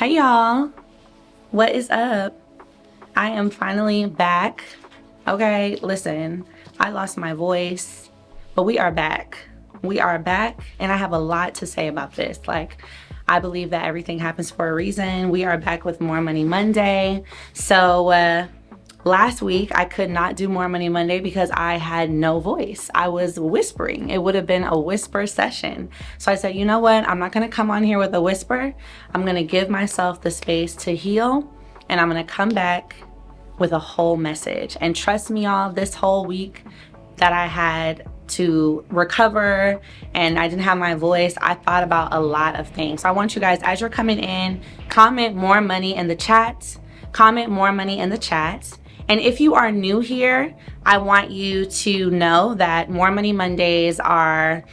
Hey y'all, what is up? I am finally back. Okay, listen, I lost my voice, but we are back. We are back, and I have a lot to say about this. I believe that everything happens for a reason. We are back with More Money Monday. So, last week, I could not do More Money Monday because I had no voice. I was whispering. It would have been a whisper session. So I said, you know what? I'm not going to come on here with a whisper. I'm going to give myself the space to heal, and I'm going to come back with a whole message. And trust me, y'all, this whole week that I had to recover and I didn't have my voice, I thought about a lot of things. So I want you guys, as you're coming in, comment more money in the chat. Comment more money in the chat. And if you are new here, I want you to know that More Money Mondays are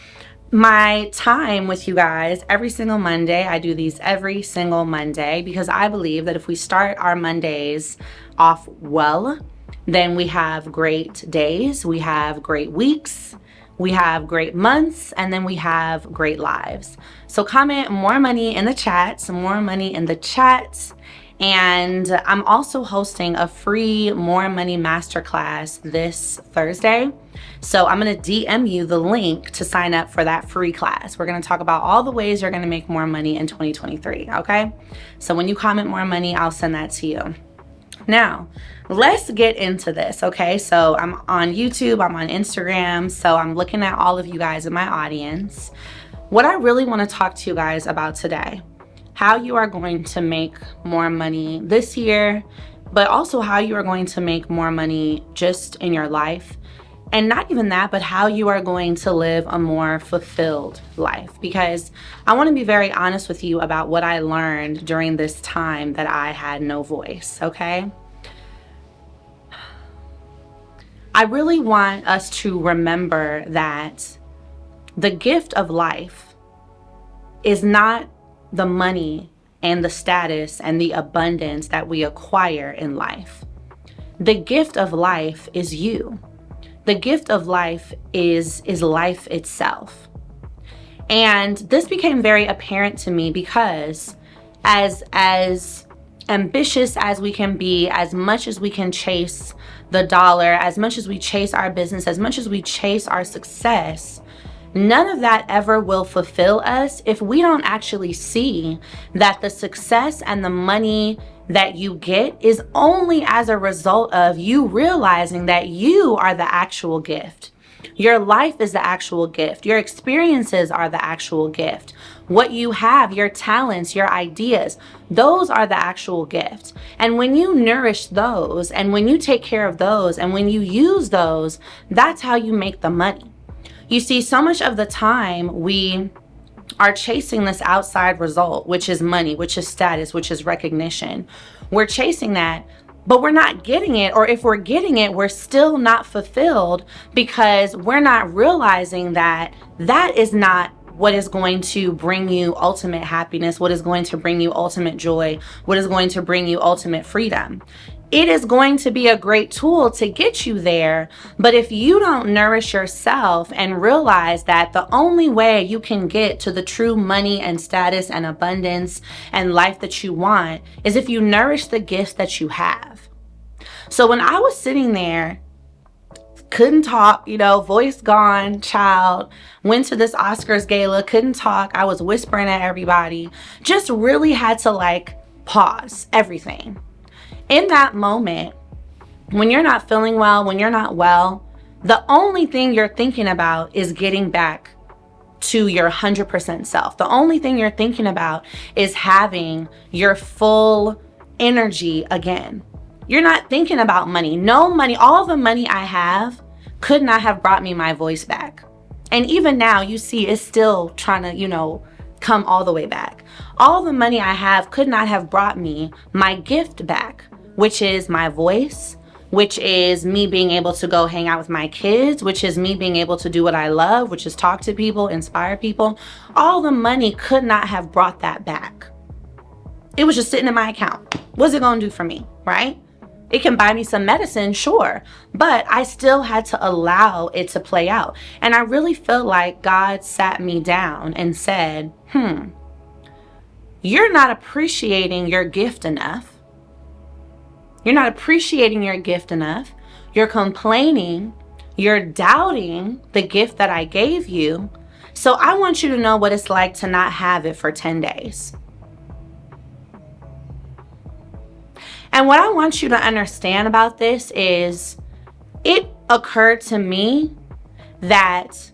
my time with you guys every single Monday. I do these every single Monday because I believe that if we start our Mondays off well, then we have great days, we have great weeks, we have great months, and then we have great lives. So comment more money in the chat, some more money in the chat. And I'm also hosting a free More Money Masterclass this Thursday. So I'm going to DM you the link to sign up for that free class. We're going to talk about all the ways you're going to make more money in 2023, okay? So when you comment more money, I'll send that to you. Now, let's get into this, okay? So I'm on YouTube, I'm on Instagram, so I'm looking at all of you guys in my audience. What I really want to talk to you guys about today, how you are going to make more money this year, but also how you are going to make more money just in your life. And not even that, but how you are going to live a more fulfilled life. Because I want to be very honest with you about what I learned during this time that I had no voice, okay? I really want us to remember that the gift of life is not the money and the status and the abundance that we acquire in life. The gift of life is you. The gift of life is life itself. And this became very apparent to me because as ambitious as we can be, as much as we can chase the dollar, as much as we chase our business, as much as we chase our success, none of that ever will fulfill us if we don't actually see that the success and the money that you get is only as a result of you realizing that you are the actual gift. Your life is the actual gift. Your experiences are the actual gift. What you have, your talents, your ideas, those are the actual gift. And when you nourish those, and when you take care of those, and when you use those, that's how you make the money. You see, so much of the time we are chasing this outside result, which is money, which is status, which is recognition. We're chasing that, but we're not getting it. Or if we're getting it, we're still not fulfilled because we're not realizing that that is not what is going to bring you ultimate happiness, what is going to bring you ultimate joy, what is going to bring you ultimate freedom. It is going to be a great tool to get you there, but if you don't nourish yourself and realize that the only way you can get to the true money and status and abundance and life that you want is if you nourish the gifts that you have. So when I was sitting there, couldn't talk, voice gone, child, went to this Oscars gala, couldn't talk, I was whispering at everybody, just really had to pause everything. In that moment, when you're not feeling well, when you're not well, the only thing you're thinking about is getting back to your 100% self. The only thing you're thinking about is having your full energy again. You're not thinking about money. No money, all the money I have could not have brought me my voice back. And even now, you see, it's still trying to, come all the way back. All the money I have could not have brought me my gift back, which is my voice, which is me being able to go hang out with my kids, which is me being able to do what I love, which is talk to people, inspire people. All the money could not have brought that back. It was just sitting in my account. What's it gonna do for me, right? It can buy me some medicine, sure, but I still had to allow it to play out. And I really feel like God sat me down and said, you're not appreciating your gift enough. You're not appreciating your gift enough. You're complaining. You're doubting the gift that I gave you. So I want you to know what it's like to not have it for 10 days. And what I want you to understand about this is it occurred to me that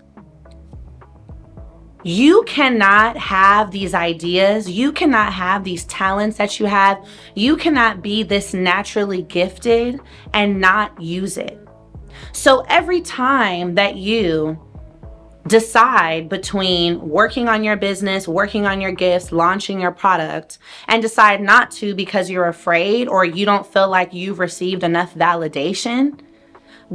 you cannot have these ideas. You cannot have these talents that you have. You cannot be this naturally gifted and not use it. So every time that you decide between working on your business, working on your gifts, launching your product, and decide not to because you're afraid or you don't feel like you've received enough validation,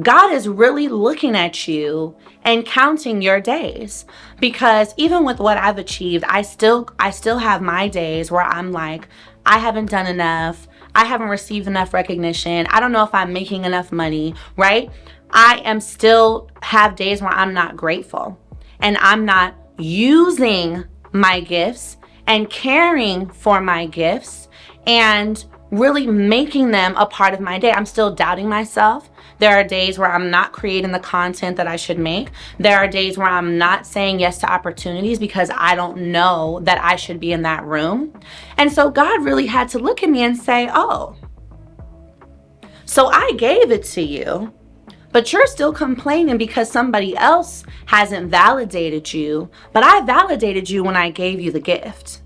God is really looking at you and counting your days. Because even with what I've achieved, I still have my days where I'm like, I haven't done enough. I haven't received enough recognition. I don't know if I'm making enough money, right? I am still have days where I'm not grateful and I'm not using my gifts and caring for my gifts and really making them a part of my day. I'm still doubting myself. There are days where I'm not creating the content that I should make. There are days where I'm not saying yes to opportunities because I don't know that I should be in that room. And so God really had to look at me and say, oh, so I gave it to you, but you're still complaining because somebody else hasn't validated you, but I validated you when I gave you the gift.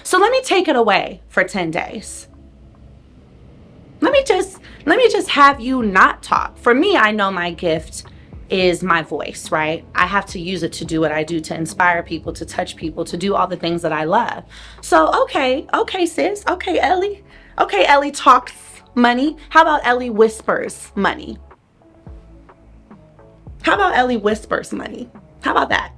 So let me take it away for 10 days. Let me just have you not talk. For me, I know my gift is my voice, right? I have to use it to do what I do, to inspire people, to touch people, to do all the things that I love. So, okay, sis. Okay, Ellie. Okay, Ellie talks money. How about Ellie whispers money? How about Ellie whispers money? How about that?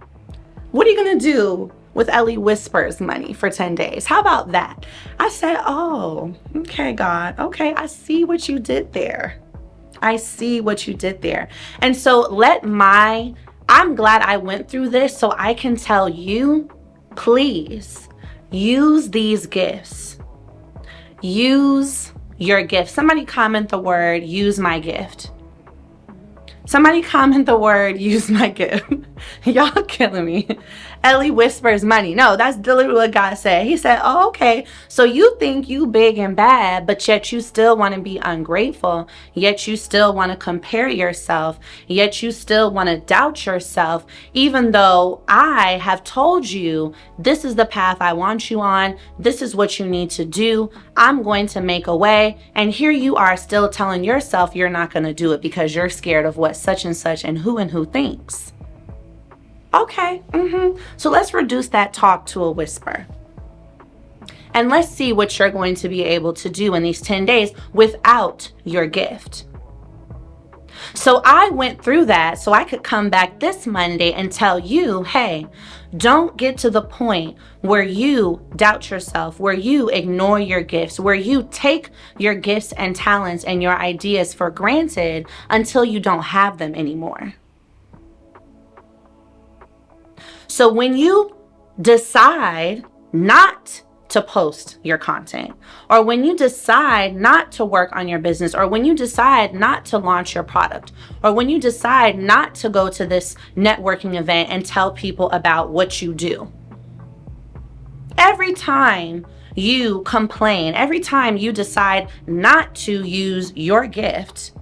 What are you going to do with Ellie whispers money for 10 days? How about that? I said, oh, okay, God. Okay, I see what you did there. I see what you did there. And so I'm glad I went through this so I can tell you, please use these gifts. Use your gift. Somebody comment the word, use my gift. Somebody comment the word, use my gift. Y'all killing me. Ellie whispers money. No, that's literally what God said. He said, oh, okay, so you think you big and bad, but yet you still want to be ungrateful, yet you still want to compare yourself, yet you still want to doubt yourself, even though I have told you this is the path I want you on, this is what you need to do, I'm going to make a way, and here you are still telling yourself you're not going to do it because you're scared of what such and such and who thinks. Okay, so let's reduce that talk to a whisper. And let's see what you're going to be able to do in these 10 days without your gift. So I went through that so I could come back this Monday and tell you, hey, don't get to the point where you doubt yourself, where you ignore your gifts, where you take your gifts and talents and your ideas for granted until you don't have them anymore. So when you decide not to post your content, or when you decide not to work on your business, or when you decide not to launch your product, or when you decide not to go to this networking event and tell people about what you do, every time you complain, every time you decide not to use your gift,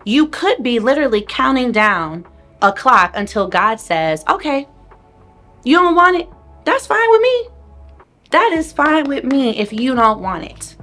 you could be literally counting down a clock until God says, okay, you don't want it? That's fine with me. That is fine with me if you don't want it.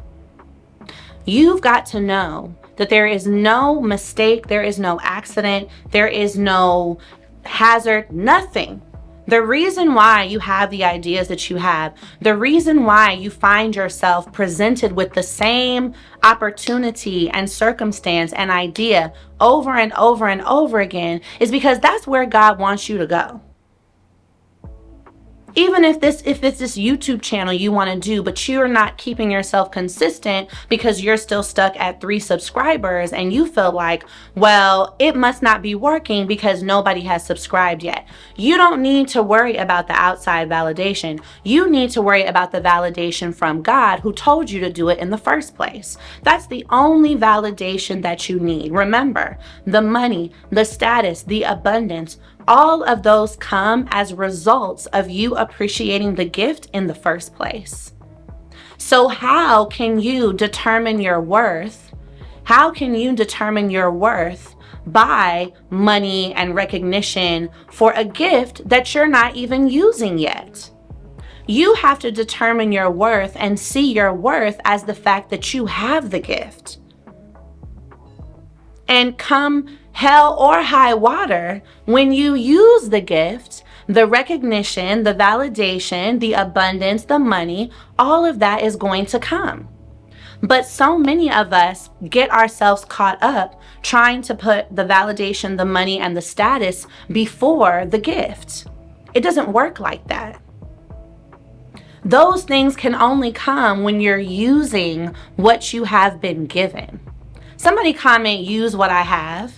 You've got to know that there is no mistake, there is no accident, there is no hazard, nothing. The reason why you have the ideas that you have, the reason why you find yourself presented with the same opportunity and circumstance and idea over and over and over again is because that's where God wants you to go. Even if it's this YouTube channel you want to do, but you're not keeping yourself consistent because you're still stuck at 3 subscribers and you feel like, well, it must not be working because nobody has subscribed yet. You don't need to worry about the outside validation. You need to worry about the validation from God, who told you to do it in the first place. That's the only validation that you need. Remember, the money, the status, the abundance, all of those come as results of you appreciating the gift in the first place. So how can you determine your worth? How can you determine your worth by money and recognition for a gift that you're not even using yet? You have to determine your worth and see your worth as the fact that you have the gift. And come hell or high water, when you use the gift, the recognition, the validation, the abundance, the money, all of that is going to come. But so many of us get ourselves caught up trying to put the validation, the money, and the status before the gift. It doesn't work like that. Those things can only come when you're using what you have been given. Somebody comment, use what I have.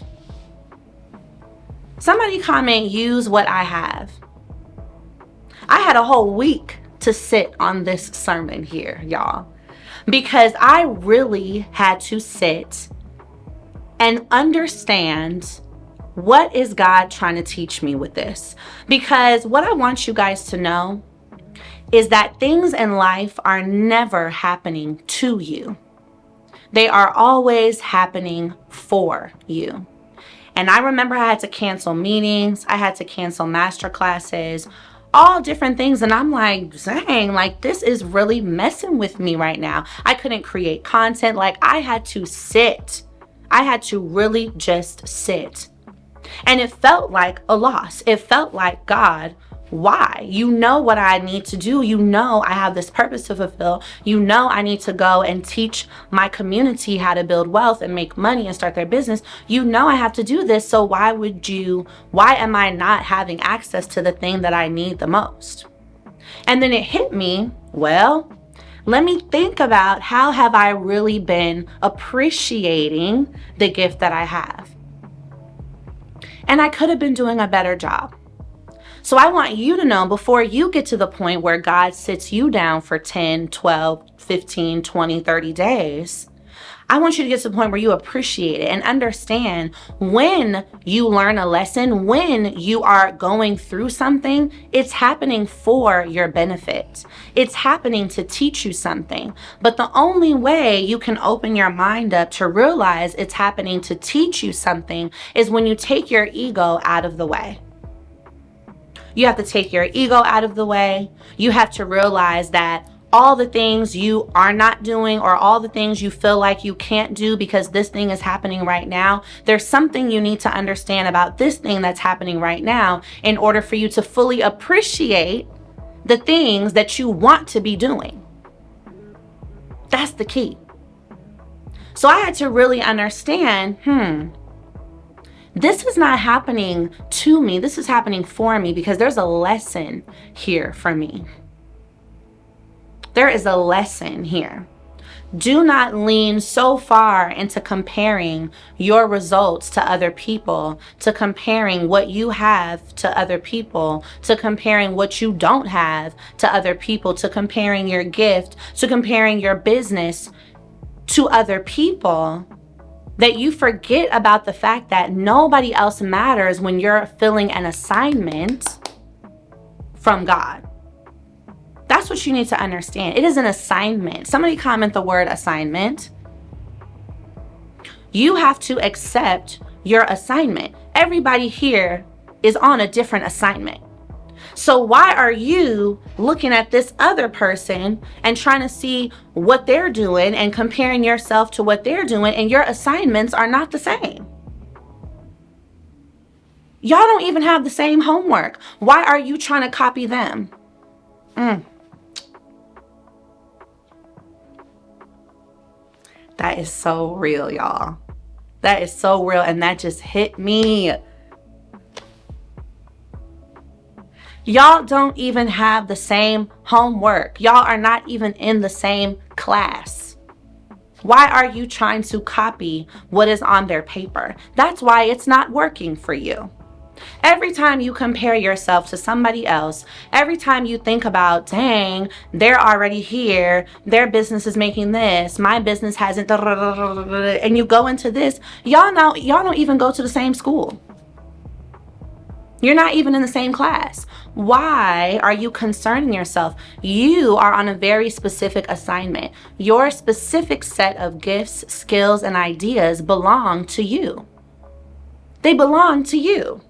Somebody comment, use what I have. I had a whole week to sit on this sermon here, y'all, because I really had to sit and understand what is God trying to teach me with this. Because what I want you guys to know is that things in life are never happening to you. They are always happening for you. And I remember I had to cancel meetings. I had to cancel masterclasses, all different things. And I'm like, dang, like this is really messing with me right now. I couldn't create content. Like I had to sit. I had to really just sit. And it felt like a loss. It felt like, God, why? You know what I need to do. You know I have this purpose to fulfill. You know I need to go and teach my community how to build wealth and make money and start their business. You know I have to do this. So why am I not having access to the thing that I need the most? And then it hit me, well, let me think about how have I really been appreciating the gift that I have? And I could have been doing a better job. So I want you to know, before you get to the point where God sits you down for 10, 12, 15, 20, 30 days, I want you to get to the point where you appreciate it and understand when you learn a lesson, when you are going through something, it's happening for your benefit. It's happening to teach you something. But the only way you can open your mind up to realize it's happening to teach you something is when you take your ego out of the way. You have to take your ego out of the way. You have to realize that all the things you are not doing or all the things you feel like you can't do because this thing is happening right now, there's something you need to understand about this thing that's happening right now in order for you to fully appreciate the things that you want to be doing. That's the key. So I had to really understand, this is not happening to me. This is happening for me because there's a lesson here for me. There is a lesson here. Do not lean so far into comparing your results to other people, to comparing what you have to other people, to comparing what you don't have to other people, to comparing your gift, to comparing your business to other people, that you forget about the fact that nobody else matters when you're filling an assignment from God. That's what you need to understand. It is an assignment. Somebody comment the word assignment. You have to accept your assignment. Everybody here is on a different assignment. So why are you looking at this other person and trying to see what they're doing and comparing yourself to what they're doing, and your assignments are not the same? Y'all don't even have the same homework. Why are you trying to copy them? That is so real, y'all. That is so real, and that just hit me. Y'all don't even have the same homework. Y'all are not even in the same class. Why are you trying to copy what is on their paper? That's why it's not working for you. Every time you compare yourself to somebody else, every time you think about, dang, they're already here, their business is making this, my business hasn't, and you go into this, y'all don't even go to the same school. You're not even in the same class. Why are you concerning yourself? You are on a very specific assignment. Your specific set of gifts, skills, and ideas belong to you. They belong to you.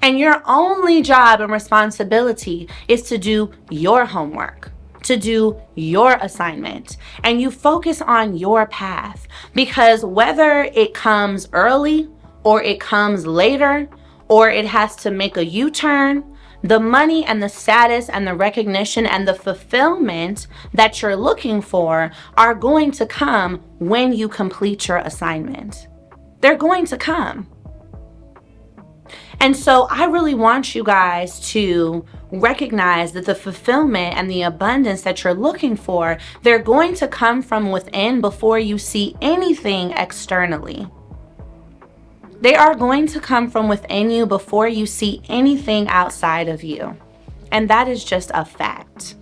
And your only job and responsibility is to do your homework, to do your assignment. And you focus on your path, because whether it comes early or it comes later, or it has to make a U-turn, the money and the status and the recognition and the fulfillment that you're looking for are going to come when you complete your assignment. They're going to come. And so I really want you guys to recognize that the fulfillment and the abundance that you're looking for, they're going to come from within before you see anything externally. They are going to come from within you before you see anything outside of you. And that is just a fact.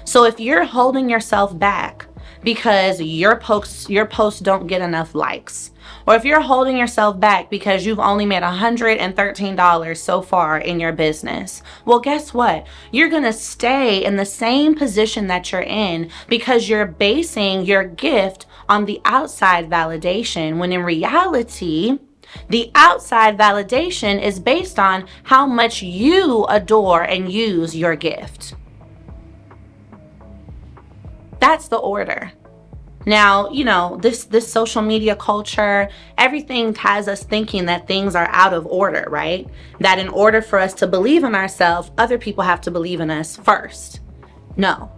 So if you're holding yourself back because your posts don't get enough likes, or if you're holding yourself back because you've only made $113 so far in your business, well, guess what? You're going to stay in the same position that you're in because you're basing your gift on the outside validation, when in reality, the outside validation is based on how much you adore and use your gift. That's the order. Now, this social media culture, everything has us thinking that things are out of order, right? That in order for us to believe in ourselves, other people have to believe in us first. No.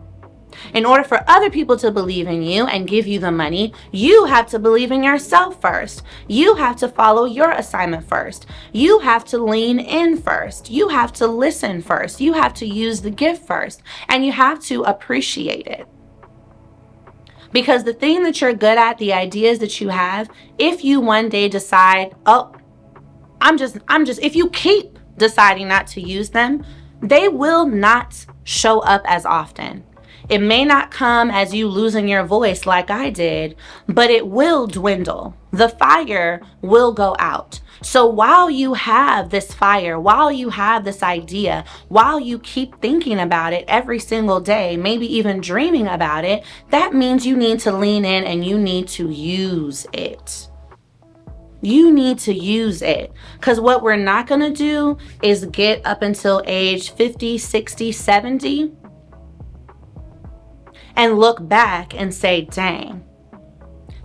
In order for other people to believe in you and give you the money, you have to believe in yourself first. You have to follow your assignment first. You have to lean in first. You have to listen first. You have to use the gift first. And you have to appreciate it. Because the thing that you're good at, the ideas that you have, if you one day decide, if you keep deciding not to use them, they will not show up as often. It may not come as you losing your voice like I did, but it will dwindle. The fire will go out. So while you have this fire, while you have this idea, while you keep thinking about it every single day, maybe even dreaming about it, that means you need to lean in and you need to use it. You need to use it, because what we're not going to do is get up until age 50, 60, 70 and look back and say, dang,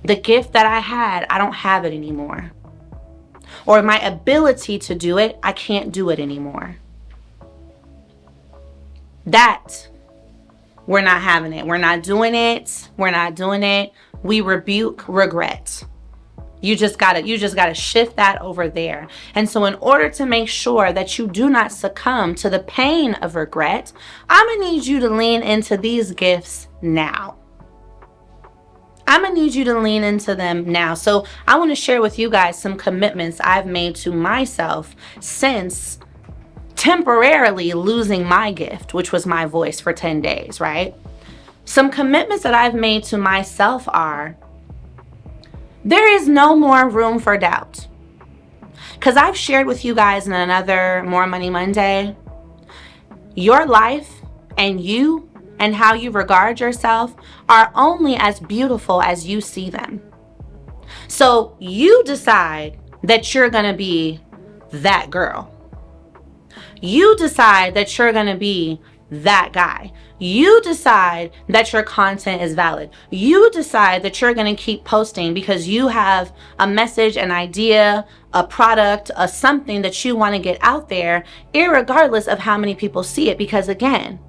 the gift that I had, I don't have it anymore. Or my ability to do it, I can't do it anymore. That, we're not having it. We're not doing it. We're not doing it. We rebuke regret. You just gotta shift that over there. And so in order to make sure that you do not succumb to the pain of regret, I'm gonna need you to lean into these gifts now. I'm gonna need you to lean into them now. So I want to share with you guys some commitments I've made to myself since temporarily losing my gift, which was my voice for 10 days, right? Some commitments that I've made to myself are, there is no more room for doubt. Because I've shared with you guys in another More Money Monday, your life and you and how you regard yourself are only as beautiful as you see them. So you decide that you're going to be that girl. You decide that you're going to be that guy. You decide that your content is valid. You decide that you're going to keep posting because you have a message, an idea, a product, a something that you want to get out there, irregardless of how many people see it. Because again,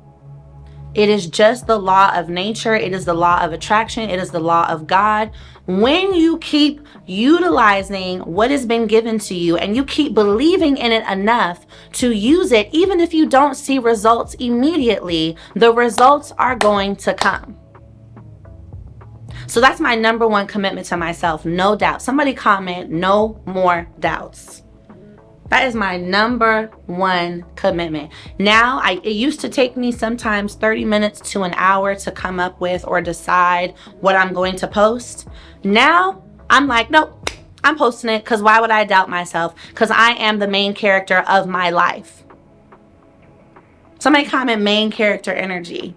It is just the law of nature. It is the law of attraction. It is the law of God. When you keep utilizing what has been given to you and you keep believing in it enough to use it, even if you don't see results immediately, the results are going to come. So that's my number one commitment to myself. No doubt. Somebody comment, no more doubts. That is my number one commitment. Now, it used to take me sometimes 30 minutes to an hour to come up with or decide what I'm going to post. Now, I'm like, nope, I'm posting it, because why would I doubt myself? Because I am the main character of my life. Somebody comment main character energy.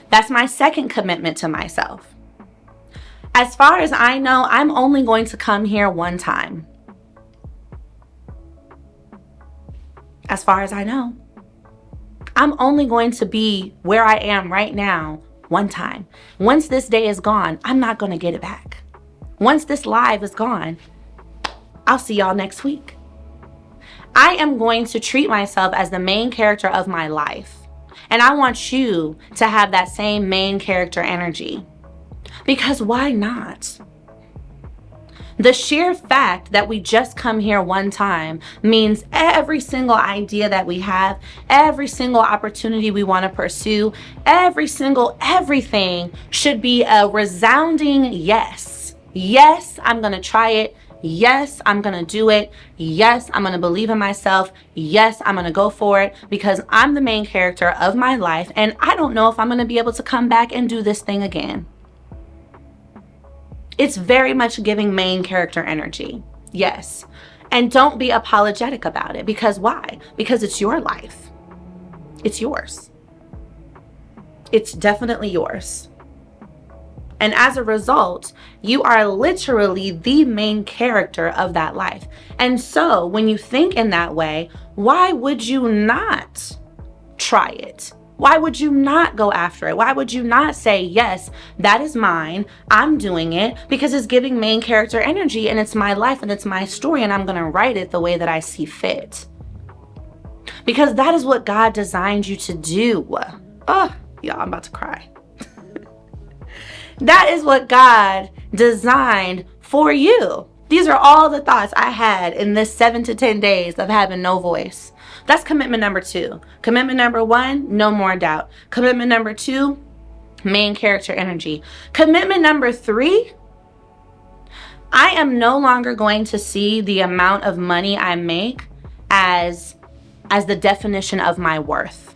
That's my second commitment to myself. As far as I know, I'm only going to come here one time. As far as I know, I'm only going to be where I am right now one time. Once this day is gone, I'm not going to get it back. Once this live is gone, I'll see y'all next week. I am going to treat myself as the main character of my life. And I want you to have that same main character energy. Because why not? The sheer fact that we just come here one time means every single idea that we have, every single opportunity we want to pursue, everything should be a resounding yes. Yes, I'm going to try it. Yes, I'm going to do it. Yes, I'm going to believe in myself. Yes, I'm going to go for it, because I'm the main character of my life and I don't know if I'm going to be able to come back and do this thing again. It's very much giving main character energy. Yes. And don't be apologetic about it. Because why? Because it's your life. It's yours. It's definitely yours. And as a result, you are literally the main character of that life. And so when you think in that way, why would you not try it? Why would you not go after it? Why would you not say, yes, that is mine, I'm doing it, because it's giving main character energy and it's my life and it's my story and I'm going to write it the way that I see fit. Because that is what God designed you to do. Oh, y'all, I'm about to cry. That is what God designed for you. These are all the thoughts I had in this 7 to 10 days of having no voice. That's commitment number 2. Commitment number 1, no more doubt. Commitment number 2, main character energy. Commitment number 3, I am no longer going to see the amount of money I make as the definition of my worth.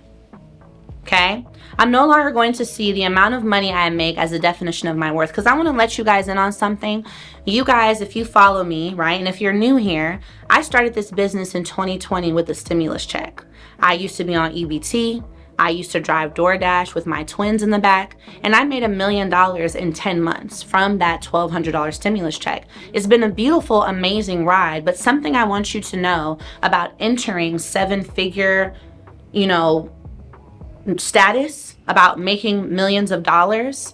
Okay? I'm no longer going to see the amount of money I make as a definition of my worth, because I want to let you guys in on something. You guys, if you follow me, right, and if you're new here, I started this business in 2020 with a stimulus check. I used to be on EBT. I used to drive DoorDash with my twins in the back, and I made $1 million in 10 months from that $1,200 stimulus check. It's been a beautiful, amazing ride, but something I want you to know about entering 7-figure, status, about making millions of dollars,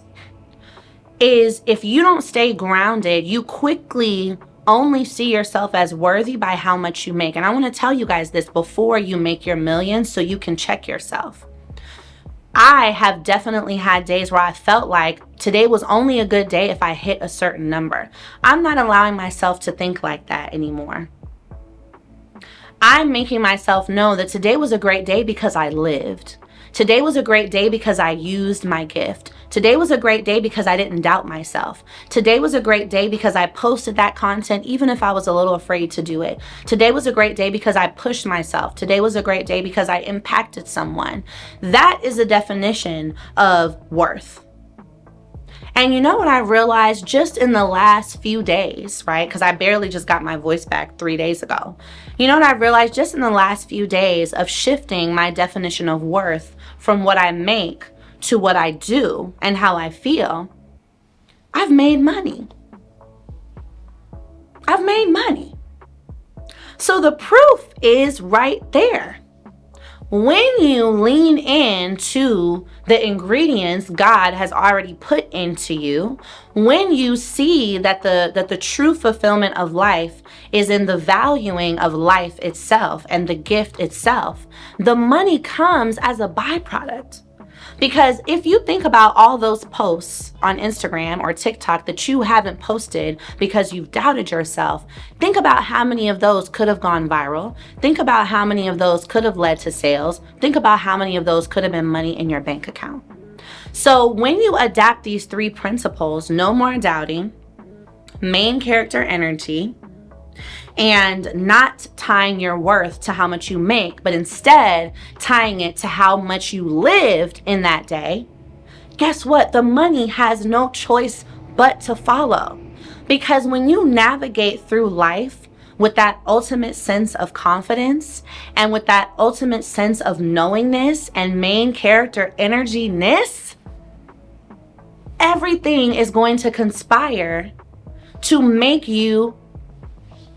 is if you don't stay grounded, you quickly only see yourself as worthy by how much you make. And I want to tell you guys this before you make your millions so you can check yourself. I have definitely had days where I felt like today was only a good day if I hit a certain number. I'm not allowing myself to think like that anymore. I'm making myself know that today was a great day because I lived. Today was a great day because I used my gift. Today was a great day because I didn't doubt myself. Today was a great day because I posted that content even if I was a little afraid to do it. Today was a great day because I pushed myself. Today was a great day because I impacted someone. That is a definition of worth. And you know what I realized just in the last few days, right? Because I barely just got my voice back 3 days ago. You know what I realized just in the last few days of shifting my definition of worth from what I make to what I do and how I feel? I've made money. I've made money. So the proof is right there. When you lean into the ingredients God has already put into you, when you see that the true fulfillment of life is in the valuing of life itself and the gift itself, the money comes as a byproduct. Because if you think about all those posts on Instagram or TikTok that you haven't posted because you've doubted yourself, think about how many of those could have gone viral. Think about how many of those could have led to sales. Think about how many of those could have been money in your bank account. So when you adapt these 3 principles, no more doubting, main character energy, and not tying your worth to how much you make, but instead tying it to how much you lived in that day, guess what? The money has no choice but to follow. Because when you navigate through life with that ultimate sense of confidence and with that ultimate sense of knowingness and main character energy-ness, everything is going to conspire to make you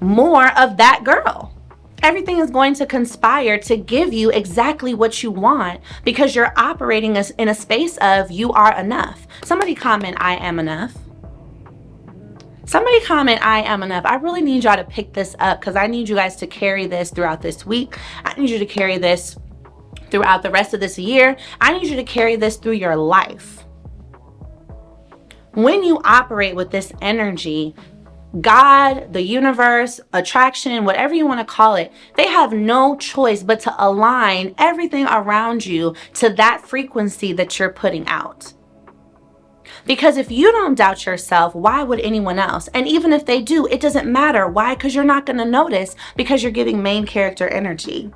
more of that girl. Everything is going to conspire to give you exactly what you want because you're operating in a space of you are enough. Somebody comment, I am enough. Somebody comment, I am enough. I really need y'all to pick this up because I need you guys to carry this throughout this week. I need you to carry this throughout the rest of this year. I need you to carry this through your life. When you operate with this energy, God, the universe, attraction, whatever you want to call it, they have no choice but to align everything around you to that frequency that you're putting out. Because if you don't doubt yourself, why would anyone else? And even if they do, it doesn't matter. Why? Because you're not going to notice because you're giving main character energy.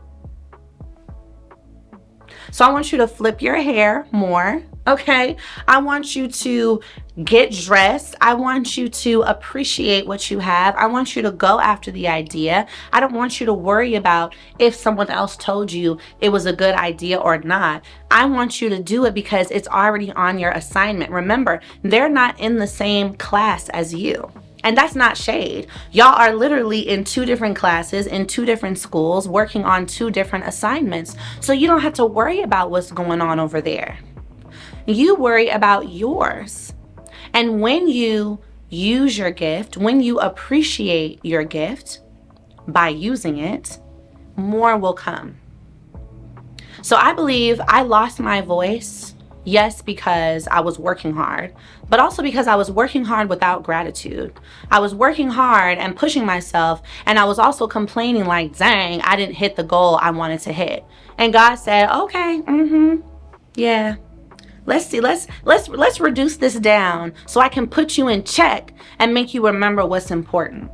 So I want you to flip your hair more, okay? I want you to get dressed. I want you to appreciate what you have. I want you to go after the idea. I don't want you to worry about if someone else told you it was a good idea or not. I want you to do it because it's already on your assignment. Remember, they're not in the same class as you. And that's not shade. Y'all are literally in 2 different classes, in 2 different schools, working on 2 different assignments. So you don't have to worry about what's going on over there. You worry about yours. And when you use your gift, when you appreciate your gift by using it, more will come. So I believe I lost my voice. Yes, because I was working hard, but also because I was working hard without gratitude. I was working hard and pushing myself, and I was also complaining like, dang, I didn't hit the goal I wanted to hit. And God said, okay, yeah. Let's see, let's reduce this down so I can put you in check and make you remember what's important.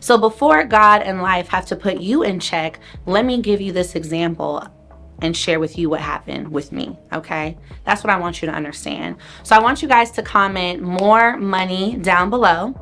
So before God and life have to put you in check, let me give you this example and share with you what happened with me, okay? That's what I want you to understand. So I want you guys to comment more money down below.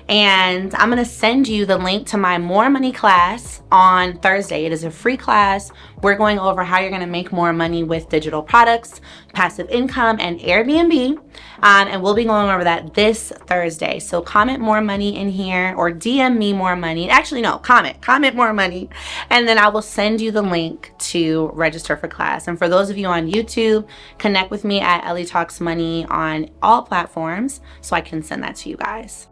And I'm going to send you the link to my More Money class on Thursday. It is a free class. We're going over how you're going to make more money with digital products, passive income, and Airbnb. And we'll be going over that this Thursday. So comment more money in here or DM me more money. Actually, no, comment more money. And then I will send you the link to register for class. And for those of you on YouTube, connect with me at Ellie Talks Money on all platforms so I can send that to you guys.